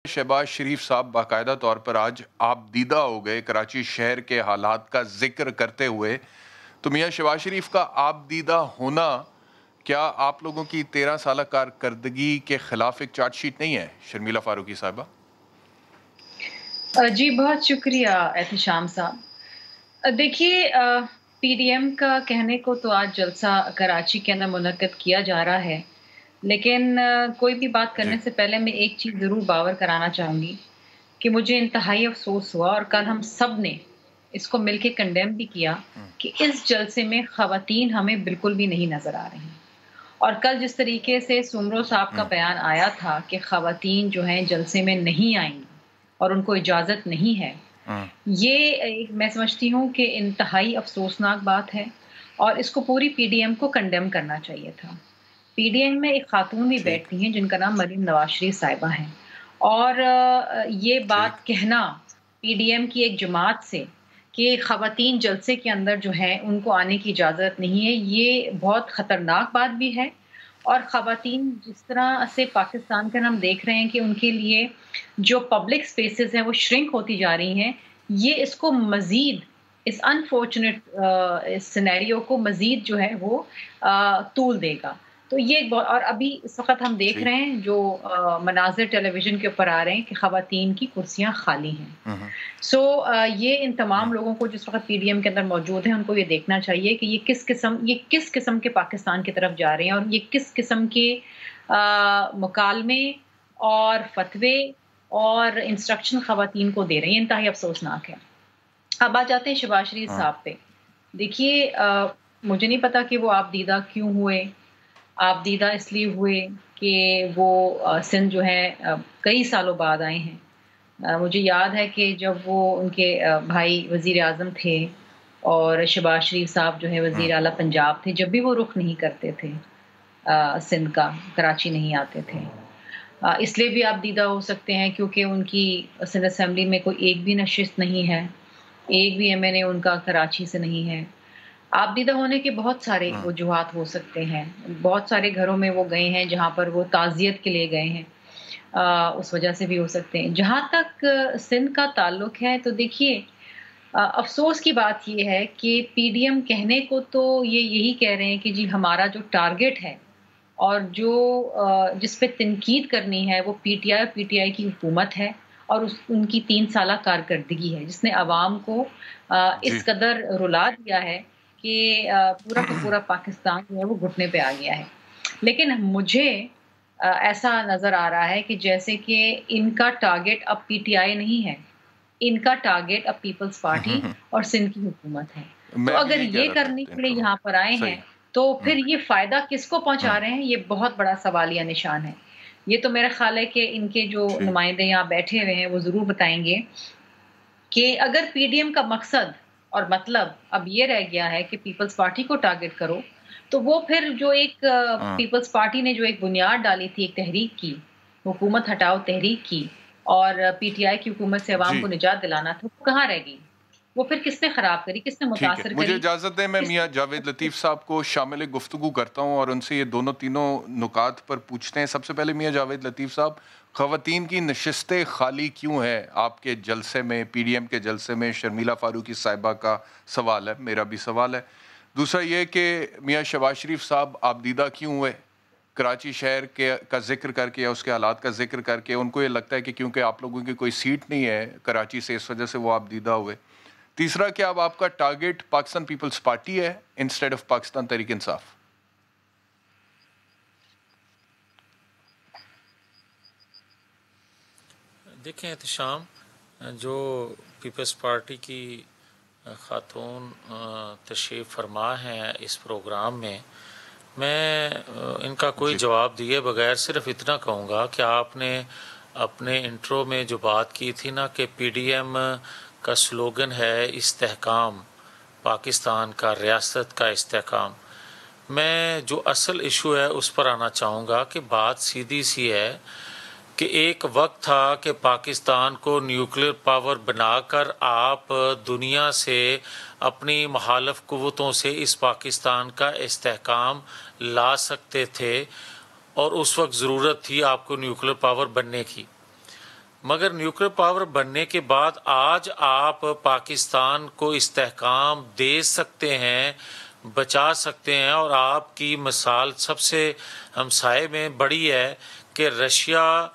शहबाज शरीफ साहब बाकायदा तौर पर आज आप दीदा हो गए कराची शहर के हालात का जिक्र करते हुए। तो मियाँ शहबाज शरीफ का आप दीदा होना क्या आप लोगों की 13 साल कारकर्दगी के खिलाफ एक चार्जशीट नहीं है शर्मिला फारूकी साहिबा? जी, बहुत शुक्रिया एहतिशाम साहब। देखिए, पीडीएम का कहने को तो आज जलसा कराची के अंदर मुनक्किद किया जा रहा है, लेकिन कोई भी बात जी। करने से पहले मैं एक चीज़ ज़रूर बावर कराना चाहूँगी कि मुझे इंतहाई अफ़सोस हुआ और कल हम सब ने इसको मिलके कंडेम भी किया कि इस जलसे में ख़वातीन हमें बिल्कुल भी नहीं नज़र आ रही हैं। और कल जिस तरीके से सुमरो साहब का बयान आया था कि ख़वातीन जो हैं जलसे में नहीं आएँगी और उनको इजाज़त नहीं है, ये एक मैं समझती हूँ कि इंतहाई अफ़सोसनाक बात है और इसको पूरी पीडीएम को कंडेम करना चाहिए था। पीडीएम में एक खातून भी ठीक। बैठती हैं जिनका नाम मरीम नवाज शरीफ साहिबा है और ये ठीक। बात कहना पीडीएम की एक जमात से कि ख़वातीन जलसे के अंदर जो है उनको आने की इजाज़त नहीं है, ये बहुत ख़तरनाक बात भी है। और ख़वातीन जिस तरह से पाकिस्तान के हम देख रहे हैं कि उनके लिए जो पब्लिक स्पेसेस हैं वो श्रिंक होती जा रही हैं, ये इसको मज़ीद इस अनफॉर्चुनेट सिनेरियो को मज़ीद जो है वो तूल देगा। तो ये एक और अभी इस वक़्त हम देख ठीक। रहे हैं जो मनाज़िर टेलीविज़न के ऊपर आ रहे हैं कि ख़वातीन की कुर्सियाँ खाली हैं। ये इन तमाम लोगों को जिस वक़्त पीडीएम के अंदर मौजूद हैं, उनको ये देखना चाहिए कि ये किस किस्म के पाकिस्तान की तरफ जा रहे हैं और ये किस किस्म के मुकालमे और फ़तवे और इंस्ट्रक्शन ख़वातीन को दे रहे हैं। ये इंतहाई अफ़सोसनाक है। अब आ जाते हैं शहबाज शरीफ साहब पे। देखिए, मुझे नहीं पता कि वो आप दीदा क्यों हुए? आप दीदा इसलिए हुए कि वो सिंध जो है कई सालों बाद आए हैं। मुझे याद है कि जब वो उनके भाई वज़ीर-ए-आज़म थे और शहबाज शरीफ साहब जो है वज़ीर आला पंजाब थे, जब भी वो रुख नहीं करते थे सिंध का, कराची नहीं आते थे। इसलिए भी आप दीदा हो सकते हैं क्योंकि उनकी सिंध असेंबली में कोई एक भी नशिस्त नहीं है, एक भी एमएनए उनका कराची से नहीं है। आप दीदा होने के बहुत सारे वजूहात हो सकते हैं। बहुत सारे घरों में वो गए हैं जहाँ पर वो ताज़ियत के लिए गए हैं। उस वजह से भी हो सकते हैं। जहाँ तक सिंध का ताल्लुक है तो देखिए, अफ़सोस की बात ये है कि पीडीएम कहने को तो ये यही कह रहे हैं कि जी हमारा जो टारगेट है और जो जिस पे तनकीद करनी है वो पीटीआई की हुकूमत है और उनकी 3 साला कारकर्दगी है जिसने अवाम को जी। इस कदर रुला दिया है कि पूरा का पूरा पाकिस्तान जो है वो घुटने पे आ गया है। लेकिन मुझे ऐसा नज़र आ रहा है कि जैसे कि इनका टारगेट अब पीटीआई नहीं है, इनका टारगेट अब पीपल्स पार्टी और सिंध की हुकूमत है। तो मैं भी अगर यही कह ये रहा था करने के लिए इंट्रो में। यहाँ पर आए सही। हैं, तो फिर ये फ़ायदा किसको पहुँचा हम्म। रहे हैं, ये बहुत बड़ा सवालिया निशान है। ये तो मेरा ख़्याल है कि इनके जो ठीक। नुमाइंदे यहाँ बैठे हुए हैं, वो ज़रूर बताएँगे कि अगर पीडीएम का मकसद और मतलब अब ये रह गया है कि पीपल्स पार्टी को टारगेट करो, तो वो फिर जो एक पीपल्स पार्टी ने जो एक बुनियाद डाली थी एक तहरीक की, हुकूमत हटाओ तहरीक की और पीटीआई की हुकूमत से अवाम जी। को निजात दिलाना था, वो कहाँ रह गई? वो फिर किसने ख़राब करी, किसने ठीक है, मुतासिर मुझे करी? इजाज़त दें, मैं मियाँ जावेद लतीफ़ साहब को शामिल गुफ्तगू करता हूँ और उनसे ये दोनों तीनों नुकात पर पूछते हैं। सबसे पहले मियाँ जावेद लतीफ़ साहब, ख़वातीन की नशिस्तें खाली क्यों हैं आपके जलसे में, पीडीएम के जलसे में? शर्मिला फारूकी साहिबा का सवाल है, मेरा भी सवाल है। दूसरा ये कि मियाँ शहबाज शरीफ साहब आप दीदा क्यों हुए कराची शहर के का जिक्र करके या उसके हालात का जिक्र करके? उनको ये लगता है कि क्योंकि आप लोगों की कोई सीट नहीं है कराची से, इस वजह से वो आप दीदा हुए। तीसरा, क्या अब आपका टारगेट पाकिस्तान पीपल्स पार्टी है इंस्टेड ऑफ पाकिस्तान तहरीक इंसाफ? देखें एहतशाम, जो पीपल्स पार्टी की खातून तशरीफ़ फरमा हैं इस प्रोग्राम में, मैं इनका कोई जी। जवाब दिए बगैर सिर्फ इतना कहूँगा कि आपने अपने इंट्रो में जो बात की थी ना कि पीडीएम का स्लोगन है इस्तेहकाम, पाकिस्तान का रियासत का इस्तेहकाम। मैं जो असल इशू है उस पर आना चाहूँगा कि बात सीधी सी है कि एक वक्त था कि पाकिस्तान को न्यूक्लियर पावर बनाकर आप दुनिया से अपनी मुखालिफ क़ुव्वतों से इस पाकिस्तान का इस्तेहकाम ला सकते थे और उस वक्त ज़रूरत थी आपको न्यूक्लियर पावर बनने की। مگر نیوکلیر پاور بننے کے بعد آج آپ پاکستان کو استحکام دے سکتے ہیں، بچا سکتے ہیں، اور آپ کی مثال سب سے ہمسائے میں بڑی ہے کہ رشیا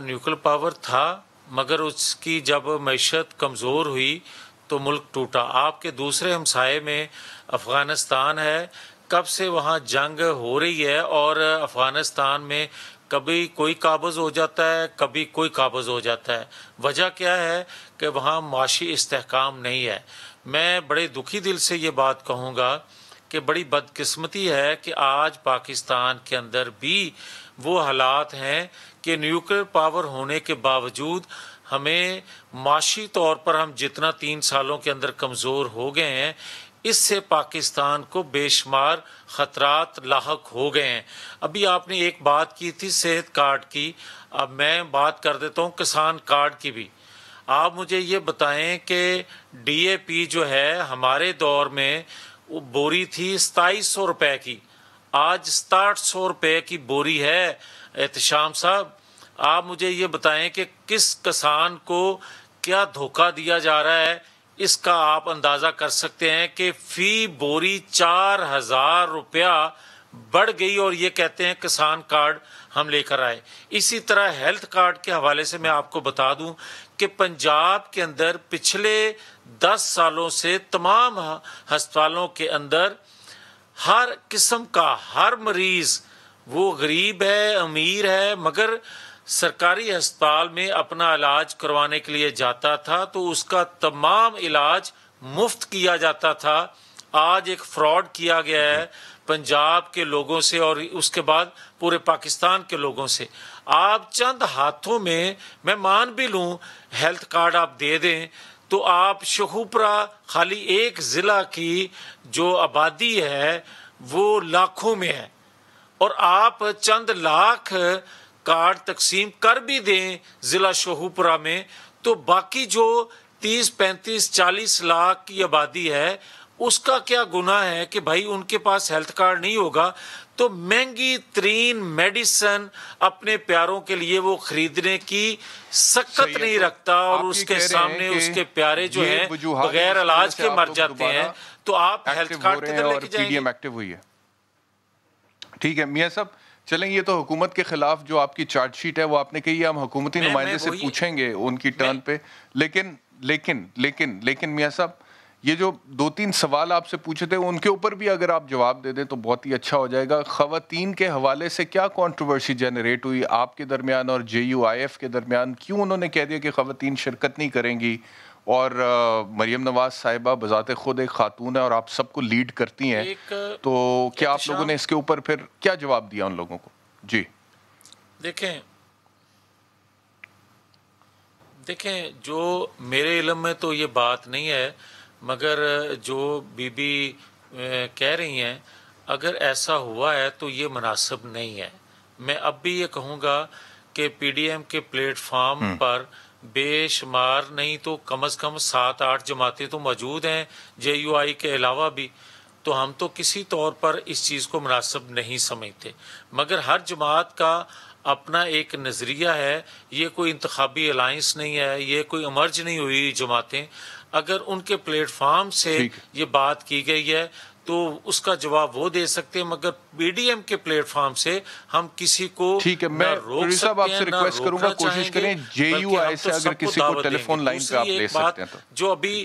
نیوکلیر پاور تھا، مگر اس کی جب معیشت کمزور ہوئی تو ملک ٹوٹا۔ آپ کے دوسرے ہمسائے میں افغانستان ہے، کب سے وہاں جنگ ہو رہی ہے اور افغانستان میں کبھی کوئی قابض ہو جاتا ہے، کبھی کوئی قابض ہو جاتا ہے۔ وجہ کیا ہے کہ وہاں معاشی استحکام نہیں ہے۔ میں بڑے دکھی دل سے یہ بات کہوں گا کہ بڑی بدقسمتی ہے کہ آج پاکستان کے اندر بھی وہ حالات ہیں کہ نیوکلیر پاور ہونے کے باوجود ہمیں معاشی طور پر ہم جتنا 3 سالوں کے اندر کمزور ہو گئے ہیں، اس سے پاکستان کو بے شمار خطرات لاحق ہو گئے ہیں۔ ابھی آپ نے ایک بات کی تھی صحت کارڈ کی، اب میں بات کر دیتا ہوں کسان کارڈ کی بھی۔ آپ مجھے یہ بتائیں کہ ڈی اے پی جو ہے ہمارے دور میں وہ بوری تھی 2700 روپے کی، آج 6700 روپے کی بوری ہے۔ احتشام صاحب، آپ مجھے یہ بتائیں کہ کس کسان کو کیا دھوکہ دیا جا رہا ہے، اس کا آپ اندازہ کر سکتے ہیں کہ فی بوری 4000 روپیہ بڑھ گئی، اور یہ کہتے ہیں کسان کارڈ ہم لے کر آئے۔ اسی طرح ہیلتھ کارڈ کے حوالے سے میں آپ کو بتا دوں کہ پنجاب کے اندر پچھلے 10 سالوں سے تمام ہسپتالوں کے اندر ہر قسم کا ہر مریض، وہ غریب ہے امیر ہے، مگر سرکاری ہسپتال میں اپنا علاج کروانے کے لیے جاتا تھا تو اس کا تمام علاج مفت کیا جاتا تھا۔ آج ایک فراڈ کیا گیا ہے پنجاب کے لوگوں سے اور اس کے بعد پورے پاکستان کے لوگوں سے۔ آپ چند ہاتھوں میں مان بھی لوں ہیلتھ کارڈ آپ دے دیں تو آپ شہوپرا خالی ایک ضلع کی جو آبادی ہے وہ لاکھوں میں ہے، اور آپ چند لاکھ کارڈ تقسیم کر بھی دیں ضلع شہوپرا میں تو باقی جو 30 35 40 لاکھ کی آبادی ہے اس کا کیا گناہ ہے کہ بھائی ان کے پاس ہیلتھ کارڈ نہیں ہوگا تو مہنگی ترین میڈیسن اپنے پیاروں کے لیے وہ خریدنے کی سکت نہیں رکھتا، اور اس کے سامنے اس کے پیارے جو ہیں بغیر علاج کے مر جاتے ہیں، تو آپ ہیلتھ کارڈ کدھر لے کے جائیں گے؟ ٹھیک ہے میاں صاحب، چلیں یہ تو حکومت کے خلاف جو آپ کی چارج شیٹ ہے وہ آپ نے کہی ہے ہم حکومتی نمائندے سے پوچھیں گے ان کی ٹرن پہ، لیکن میاں صاحب یہ جو 2-3 سوال آپ سے پوچھے تھے ان کے اوپر بھی اگر آپ جواب دے دیں تو بہت ہی اچھا ہو جائے گا۔ خواتین کے حوالے سے کیا کنٹروورسی جنریٹ ہوئی آپ کے درمیان اور جے یو آئی ایف کے درمیان؟ کیوں انہوں نے کہہ دیا کہ خواتین شرکت نہیں کریں گی، اور مریم نواز صاحبہ بذات خود ایک خاتون ہے اور آپ سب کو لیڈ کرتی ہیں، تو کیا آپ لوگوں نے اس کے اوپر پھر کیا جواب دیا ان لوگوں کو؟ جی دیکھیں جو میرے علم میں تو یہ بات نہیں ہے، مگر جو بی بی کہہ رہی ہیں اگر ایسا ہوا ہے تو یہ مناسب نہیں ہے۔ میں اب بھی یہ کہوں گا کہ پی ڈی ایم کے پلیٹ فارم پر بے شمار نہیں تو کم از کم 7-8 جماعتیں تو موجود ہیں جے یو آئی کے علاوہ بھی، تو ہم تو کسی طور پر اس چیز کو مناسب نہیں سمجھتے، مگر ہر جماعت کا اپنا ایک نظریہ ہے، یہ کوئی انتخابی الائنس نہیں ہے، یہ کوئی امرج نہیں ہوئی جماعتیں۔ اگر ان کے پلیٹ فارم سے یہ بات کی گئی ہے تو اس کا جواب وہ دے سکتے ہیں، مگر پی ڈی ایم کے پلیٹ فارم سے ہم کسی کو نہ روک سکتے ہیں، نہ روکنا چاہیں گے، بلکہ ہم تو سب کو دعوت دیں گے۔ دوسری ایک بات جو ابھی